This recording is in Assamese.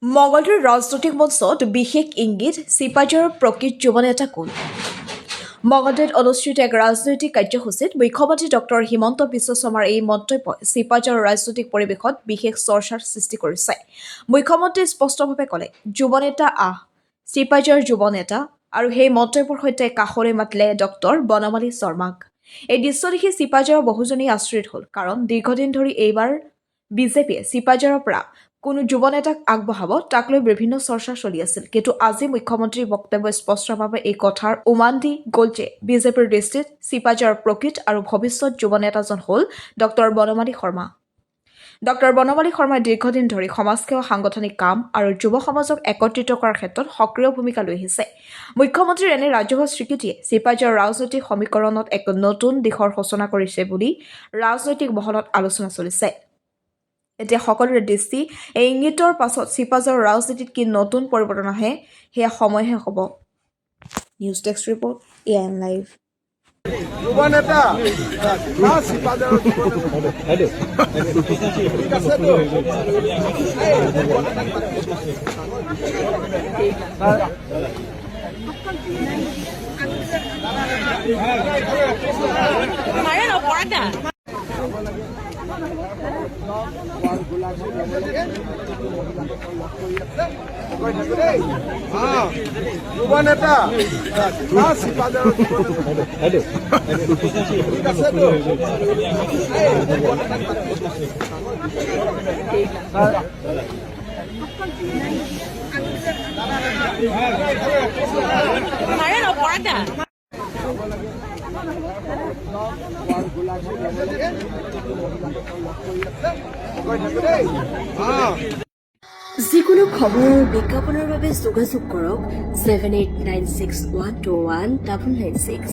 মঙলদৈৰ ৰাজনৈতিক মঞ্চত বিশেষ ইংগিত চিপাঝাৰৰ প্ৰকৃত যুৱ নেতা কোন? মঙলদৈত অনুষ্ঠিত এক ৰাজনৈতিক কাৰ্যসূচীত মুখ্যমন্ত্ৰী ডক্টৰ হিমন্ত বিশ্ব শৰ্মাৰ এই মন্তব্যই চিপাঝাৰৰ ৰাজনৈতিক পৰিৱেশত বিশেষ চৰ্চাৰ সৃষ্টি কৰিছে। মুখ্যমন্ত্ৰীয়ে স্পষ্টভাৱে ক'লে, যুৱ নেতা চিপাঝাৰৰ যুৱ নেতা আৰু সেই মন্তব্যৰ সৈতে কাষলৈ মাতিলে ডক্টৰ বনমালী শৰ্মাক। এই দৃশ্য দেখি চিপাঝাৰৰ বহুজনেই আচৰিত হ'ল, কাৰণ দীৰ্ঘদিন ধৰি এইবাৰ বিজেপিয়ে চিপাঝাৰৰ পৰা কোনো যুৱ নেতাক আগবঢ়াব তাক লৈ বিভিন্ন চৰ্চা চলি আছিল। কিন্তু আজি মুখ্যমন্ত্ৰীৰ বক্তব্য স্পষ্টভাৱে এই কথাৰ উমান দি গ'ল যে বিজেপিৰ দৃষ্টিত চিপাঝাৰৰ প্ৰকৃত আৰু ভৱিষ্যত যুৱ নেতাজন হ'ল ডক্টৰ বনমালী শৰ্মা। ডক্টৰ বনমালী শৰ্মাই দীৰ্ঘদিন ধৰি সমাজসেৱা, সাংগঠনিক কাম আৰু যুৱ সমাজক একত্ৰিত কৰাৰ ক্ষেত্ৰত সক্ৰিয় ভূমিকা লৈ আহিছে। মুখ্যমন্ত্ৰীৰ এনে ৰাজহুৱা স্বীকৃতিয়ে চিপাঝাৰৰ ৰাজনৈতিক সমীকৰণত এক নতুন দিশৰ সূচনা কৰিছে বুলি ৰাজনৈতিক মহলত আলোচনা চলিছে। এতিয়া সকলোৰে দৃষ্টি এই ইংগিতৰ পাছত চিপাঝাৰৰ ৰাজনীতিত কি নতুন পৰিৱৰ্তন আহে সেয়া সময়হে হ'ব। News desk report, AIM live. যুৱ নেতা চিপাঝাৰৰ ঠিক আছেতো। যুৱ নেতা চিপাঝাৰৰ ঠিক আছেতো। যিকোনো খবৰ আৰু বিজ্ঞাপনৰ বাবে যোগাযোগ কৰক 7896121996।